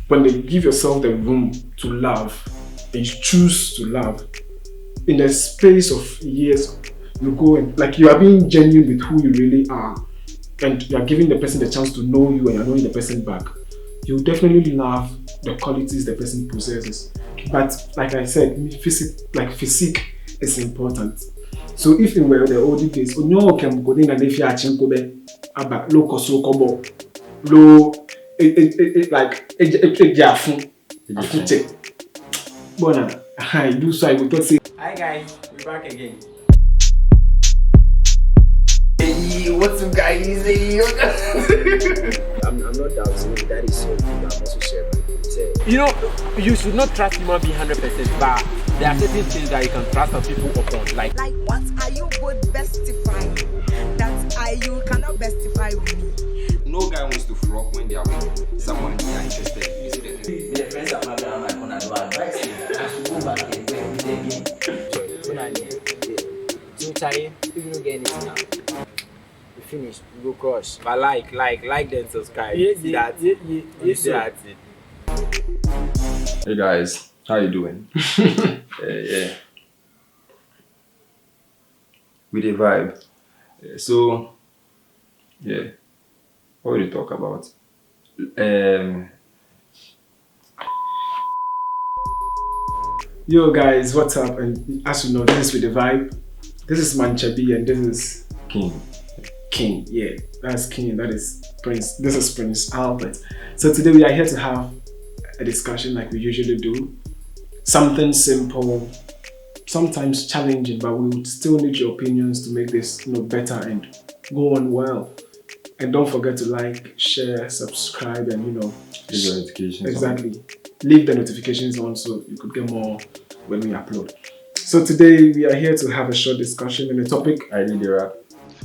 when they give yourself the room to love, and you choose to love, in the space of years, you go and like you are being genuine with who you really are, and you are giving the person the chance to know you, and you're knowing the person back. You definitely love the qualities the person possesses. But like I said, physique is important. So if in were the olden days, onyo can go in and if you are chinkobe, about low koso kobo, low like jafun, afute. Bona, I do so I would not say. Hi guys, we're back again. Hey, what's up guys? Hey, I'm not doubting that is so. I'm also sharing. You know, you should not trust human being 100%, but there are certain things that you can trust some people upon. Like what are you both bestifying? That you cannot bestify with me. No guy wants to flock when they are with someone they are interested in. The friends are not around my phone and no advice. I should go back and play with them again. If you don't get anything now, we finish, we go cross. but like then subscribe. Yeah. Hey guys, how you doing? Yeah. With a vibe. So, yeah. What will you talk about? Yo guys, what's up? And as you know, this is with the vibe. This is Manchabi and this is King. Yeah, that's King. That is Prince. This is Prince Albert. So today we are here to have a discussion like we usually do. Something simple, sometimes challenging, but we would still need your opinions to make this better and go on well. And don't forget to like, share, subscribe, and Leave your notifications. Exactly. Leave the notifications on so you could get more when we upload. So today we are here to have a short discussion on the topic. I need the rap.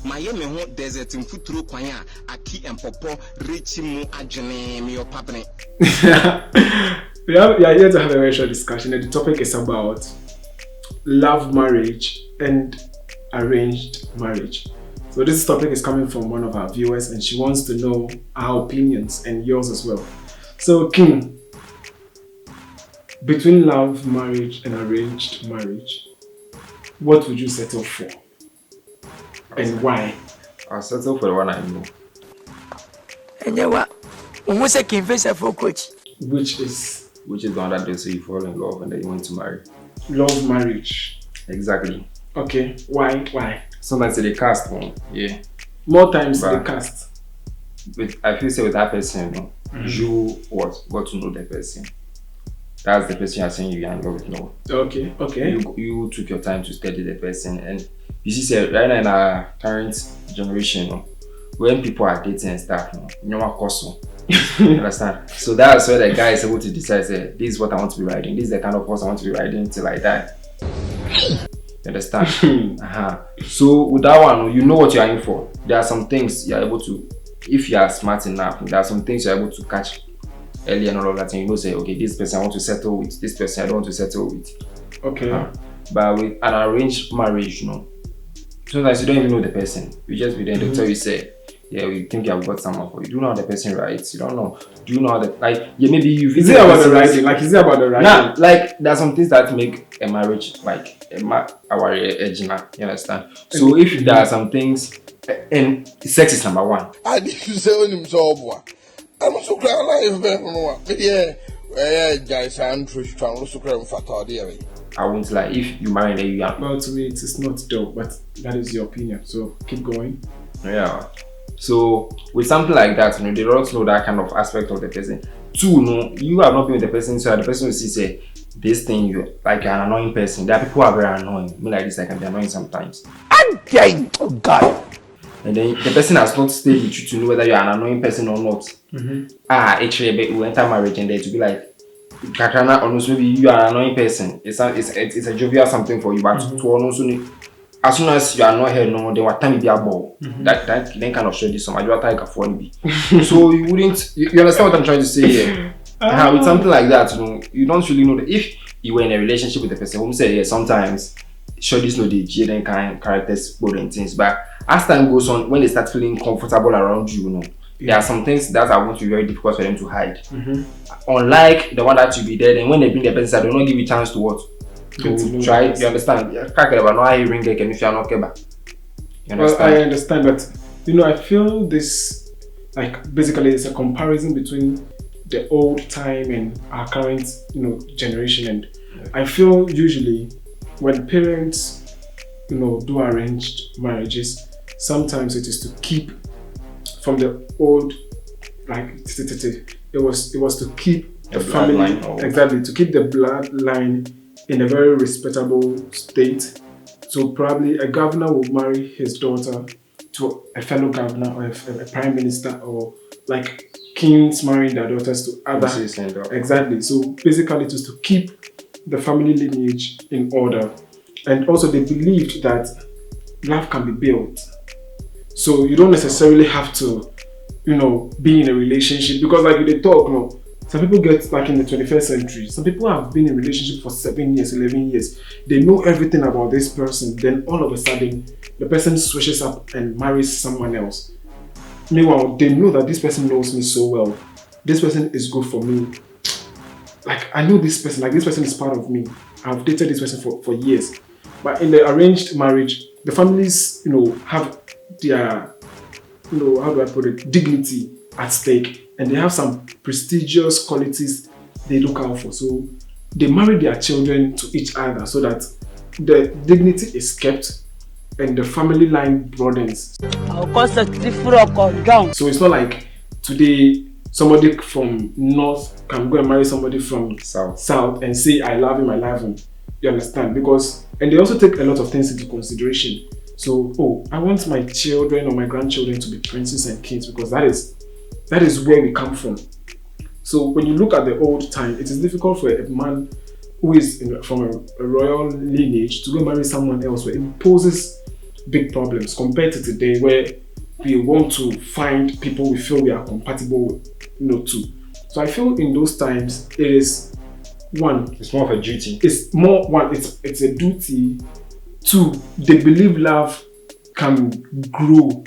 Miami ho desert in futuro kwanya aki empopo richi mu adwene me opapne. We are here to have a very short discussion, and the topic is about love marriage and arranged marriage. So this topic is coming from one of our viewers, and she wants to know our opinions and yours as well. So King, between love marriage and arranged marriage, what would you settle for? And why? I'll settle for the one I know. And you what? Who say Kingfisher for coach? Which is Which is the one that they say you fall in love and then you want to marry. love marriage. Exactly. Okay, why? Sometimes they cast one. Yeah. More times But- the cast. With I feel say with that person, you got to know the person. That's the person you're saying you are in love with. No. Okay. You took your time to study the person, and you see, say right now in our current generation, when people are dating and stuff, you know what course. You understand? So that's where the guy is able to decide, say, this is what I want to be riding. This is the kind of horse I want to be riding until I die. You understand? So with that one, you know what you're in for. There are some things you're able to, if you are smart enough, there are some things you're able to catch early and all of that, and you know, say, okay, this person I want to settle with, this person I don't want to settle with. Okay. But with an arranged marriage, sometimes you don't even know the person. You just be there, they'll tell you, say, yeah, we think you have got someone for you. Do you know how the person writes? You don't know. Do you know how yeah, maybe you. Is it about the writing? Like, is it about the writing? Nah, like, there are some things that make a marriage like our ejima. You understand? So if there are some things, and sex is number one. I need to say on himself. I'm so glad guys, I'm so glad for I won't lie. If you marry a young, Well, to me, it is not dope, but that is your opinion. So keep going. yeah. So with something like that, they don't know that kind of aspect of the person. Two, you have not been with the person, so the person will see, say, this thing, you like you're an annoying person. There are people who are very annoying. Me like this, I can be annoying sometimes. Again, oh God. And then the person has not stayed with you to know whether you're an annoying person or not. Actually, but we enter marriage and then to be like, Kakrana, honestly, maybe you are an annoying person. It's a jovial something for you, but to also, as soon as you are not here, no, then what time be a ball. That then kind of show this some. I do take a phone. So you wouldn't. You understand what I'm trying to say here? With something like that, you don't really know that if you were in a relationship with the person. Who say sometimes, sure this no the Jaden kind characters, both and things, but as time goes on, when they start feeling comfortable around you, there are some things that are going to be very difficult for them to hide. Mm-hmm. Unlike the one that will be there, and when they bring the person, they will not give you chance to what? To try, you understand? You Well, I understand, but I feel this, like, basically it's a comparison between the old time and our current, generation. And I feel usually when parents, do arranged marriages, sometimes it is to keep from the old, like, it was to keep the family, exactly, to keep the bloodline in a very respectable state. So probably a governor will marry his daughter to a fellow governor or a prime minister, or like kings marrying their daughters to other. Exactly. So basically, it was to keep the family lineage in order, and also they believed that love can be built. So you don't necessarily have to, be in a relationship, because like they talk, some people get, like, in the 21st century, some people have been in a relationship for 7 years, 11 years. They know everything about this person. Then all of a sudden, the person switches up and marries someone else. Meanwhile, they know that this person knows me so well. This person is good for me. Like, I know this person, like, this person is part of me. I've dated this person for years. But in the arranged marriage, the families, have their, how do I put it, dignity at stake. And they have some prestigious qualities they look out for. So they marry their children to each other so that the dignity is kept and the family line broadens. So it's not like today somebody from north can go and marry somebody from south and say, I love him, I love him. You understand? And they also take a lot of things into consideration. So, I want my children or my grandchildren to be princes and kings, because that is where we come from. So when you look at the old time, it is difficult for a man who is from a royal lineage to go marry someone else, where it poses big problems compared to today, where we want to find people we feel we are compatible with, to. So I feel in those times it is one. It's more of a duty. It's more one. It's a duty. Two, they believe love can grow.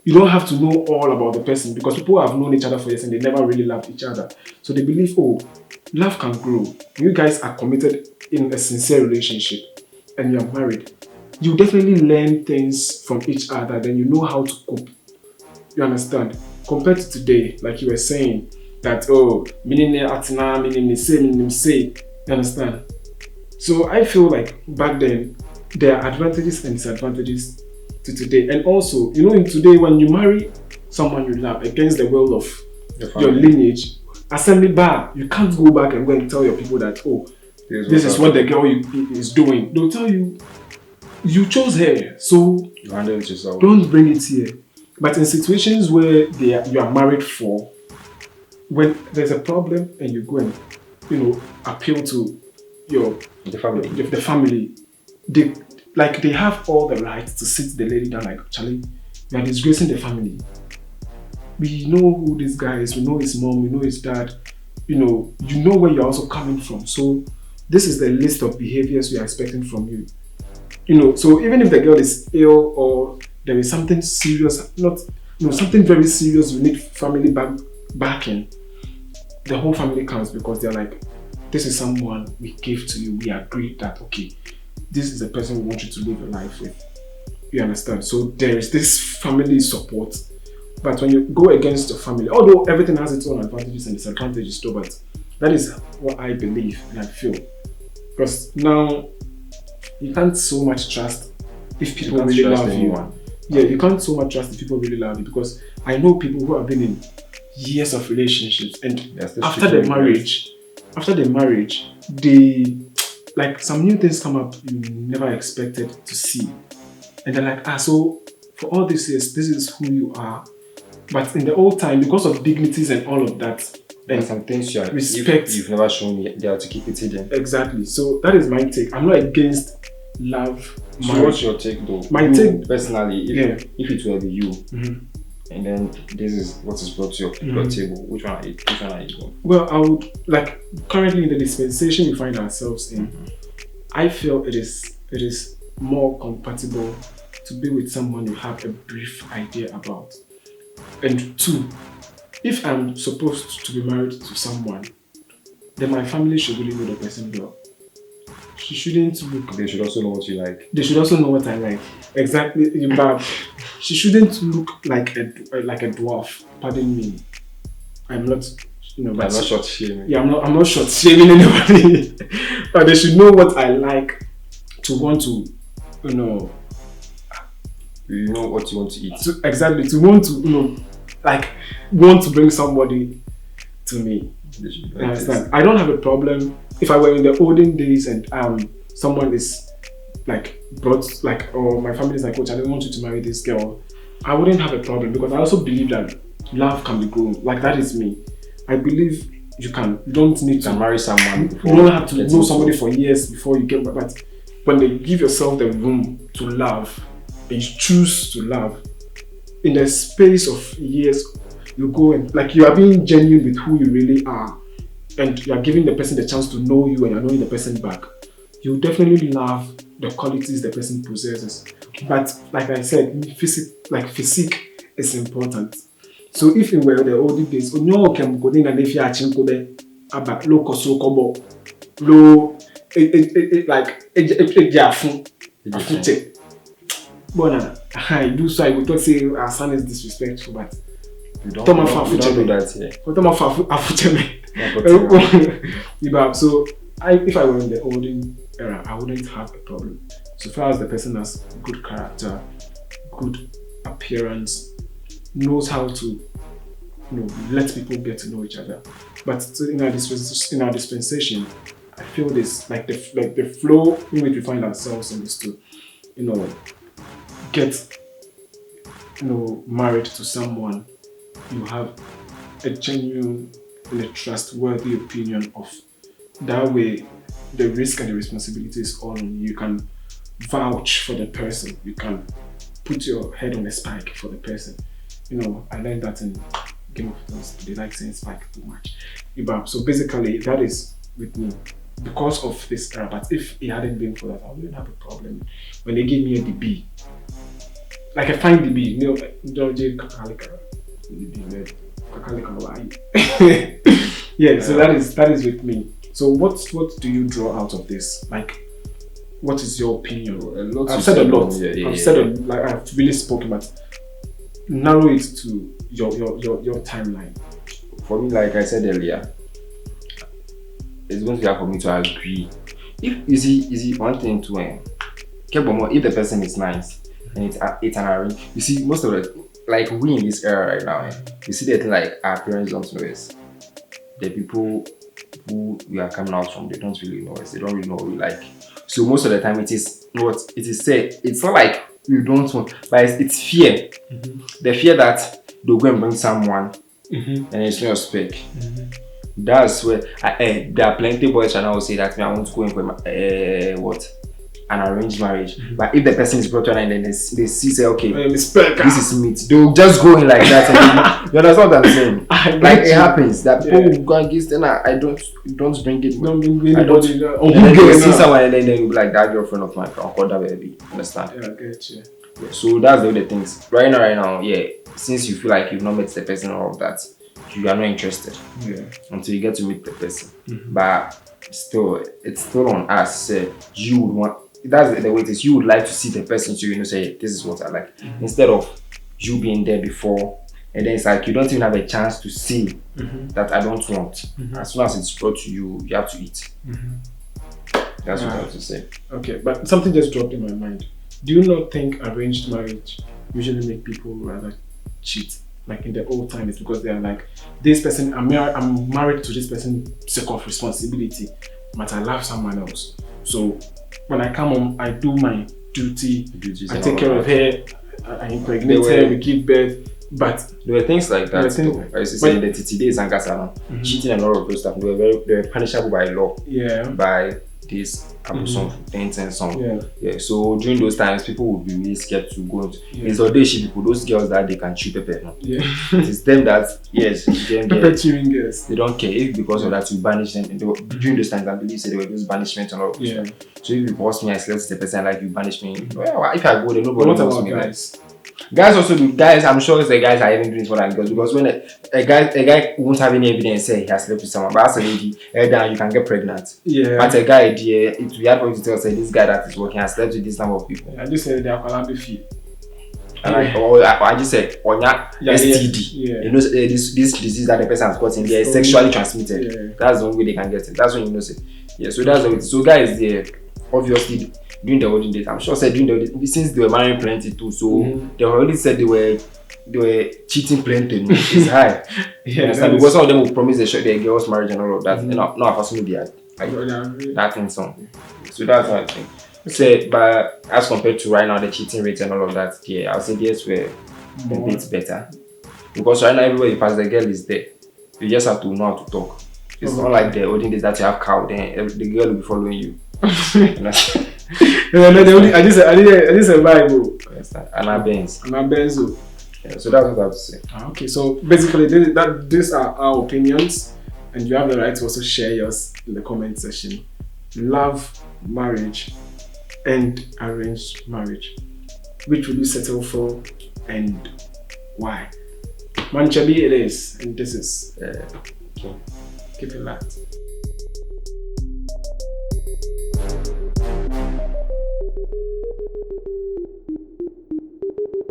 You don't have to know all about the person, because people have known each other for years and they never really loved each other. So they believe, love can grow. You guys are committed in a sincere relationship and you're married. You definitely learn things from each other, then you know how to cope. You understand? Compared to today, like you were saying, that, say. You understand? So I feel like back then, there are advantages and disadvantages to today. And also, in today, when you marry someone you love against the will of your lineage, assembly bar, you can't go back and go and tell your people that, this is what the girl is doing. They'll tell you, you chose her, so you handle it yourself. Don't bring it here. But in situations where you are married for, when there's a problem and you go and, appeal to the family, they have all the right to sit the lady down, like, Charlie, you are disgracing the family. We know who this guy is, we know his mom, we know his dad, you know where you're also coming from. So this is the list of behaviors we are expecting from you. So even if the girl is ill or there is something serious, something very serious, you need family backing, the whole family counts, because they're like, this is someone we gave to you, we agreed that, okay, this is the person we want you to live your life with. You understand? So there is this family support. But when you go against your family, although everything has its own advantages and disadvantages too, but that is what I believe and I feel. Because now, you can't so much trust if people really love you. Yeah, you can't so much trust if people really love you, because I know people who have been in years of relationships, and after the marriage, they, like, some new things come up you never expected to see. And they're like, so for all these years, this is who you are. But in the old time, because of dignities and all of that, and some things respect, you've never shown me, they have to keep it hidden. Exactly. So that is my take. I'm not against love. So what's your take though? My take, personally, if it were be you, and then this is what is brought to your table, which one are you going? Well, I would, like, currently in the dispensation we find ourselves in, I feel it is more compatible to be with someone you have a brief idea about. And two, if I'm supposed to be married to someone, then my family should really know the person well. She shouldn't look. They should also know what you like. They should also know what I like. Exactly, but she shouldn't look like a dwarf. Pardon me. I'm not, but I'm not short shaming. yeah, I'm not short shaming anybody. But they should know what I like to want to, You know what you want to eat. exactly to want to, want to bring somebody to me. They should You understand? I don't have a problem if I were in the olden days and someone is or my family is like, coach, I don't want you to marry this girl. I wouldn't have a problem because I also believe that love can be grown. Like, that is me. I believe you don't need to marry someone. You don't have to know somebody for years before you get married. But when they give yourself the room to love and you choose to love, in the space of years, you go and you are being genuine with who you really are, and you are giving the person the chance to know you, and you're knowing the person back. You definitely love the qualities the person possesses. But like I said, physique is important. So if it were the olden days, onyo can go in and if you are chinko about low koso kobo, low Bona, I do so I would not say our son is disrespectful, but You don't do that here. So if I were in the olden era, I wouldn't have a problem. So far as the person has good character, good appearance, knows how to let people get to know each other. But in our dispensation, I feel this the flow in which we find ourselves in is to get married to someone you have a genuine and a trustworthy opinion of. That way, the risk and the responsibility is all on you. You can vouch for the person. You can put your head on a spike for the person. I learned that in Game of Thrones. They like saying spike too much. So basically, that is with me because of this era. But if it hadn't been for that, I wouldn't have a problem. When they gave me a DB, like a fine DB, yeah, so that is with me. So what do you draw out of this? What is your opinion? I've said a lot. I've really spoken, but narrow it to your timeline. For me, like I said earlier, it's going to be hard for me to agree. If you see one thing to if the person is nice and it's an arrange, you see most of it, like we in this era right now, you see that like our parents don't know us. The people who we are coming out from, they don't really know us. They don't really know what we like. So most of the time, it is said. It's not like we don't want, but it's fear. Mm-hmm. The fear that they'll go and bring someone and it's not your spec. Mm-hmm. That's where there are plenty of boys and I will say that I want to go in for an arranged marriage. Mm-hmm. But if the person is brought on and then they see say okay, this is meat, they'll just go in like that. And you understand what I'm saying? It happens that people will go against and I don't bring it. Don't bring anybody. They see someone and then they'll be like, that girlfriend of mine, I'll call that baby. Understand? Yeah, I get you. Yeah, so that's the other things. Right now, since you feel like you've not met the person or all of that, you are not interested until you get to meet the person. Mm-hmm. But still, it's still on us. You would want. That's the way it is. You would like to see the person to say this is what I like, instead of you being there before, and then it's like you don't even have a chance to see that I don't want. Mm-hmm. As soon as it's brought to you, you have to eat. Mm-hmm. That's what I have to say. Okay, but something just dropped in my mind. Do you not think arranged marriage usually make people rather cheat? Like in the old times, because they are like, this person, I'm married to this person sake of responsibility, but I love someone else. So when I come home, I do my duty, I take care of her, I impregnate her, we give birth. But there were things like that too. I used to say in the TT days and cheating and all of those stuff, they were punishable by law. Yeah. By this things and some. Yeah. So during those times, people would be really scared to go into. It's Odeshi people, those girls that they can chew pepper. No? Yeah. It's them that pepper chewing girls. They don't care if because of that you banish them. During those times, I believe there were those banishment and all of that. So if you force me, I slept with the person like you banish me. Well, if I go there, nobody wants me. Guys? Guys also do. Guys, I'm sure the guys are even doing it more than girls because when a guy won't have any evidence say he has slept with someone, but as a lady, then you can get pregnant. Yeah. But a guy, dear, it will be hard for you to tell say this guy that is working has slept with this number of people. I just said they are collaborative fee. And I just said, on your STD, Yeah. you know, this disease that the person has gotten, they are sexually transmitted. Yeah. That's the only way they can get it. That's when you know, say, yeah. So that's the way. So guys, they obviously during the wedding date, I'm sure said during the wedding, since they were marrying plenty too, so they already said they were cheating plenty. It's high. Yeah. Because some of them will promise their girls marriage and all of that. You know, not personally they are that thing song. So that's what I think. So, but as compared to right now, the cheating rate and all of that, yeah, I'll say yes, were a bit better. Because right now, everywhere you pass, the girl is there. You just have to know how to talk. It's not like the olden days that you have cow, then the girl will be following you. I just said Bible. Anna Benz. Anna Benzo. Yeah, so that's what I have to say. Okay, so basically, these are our opinions, and you have the right to also share yours in the comment section. Love, marriage, and arranged marriage. Which will you settle for, and why? Manchabi it is, and this is Okay. keep it locked.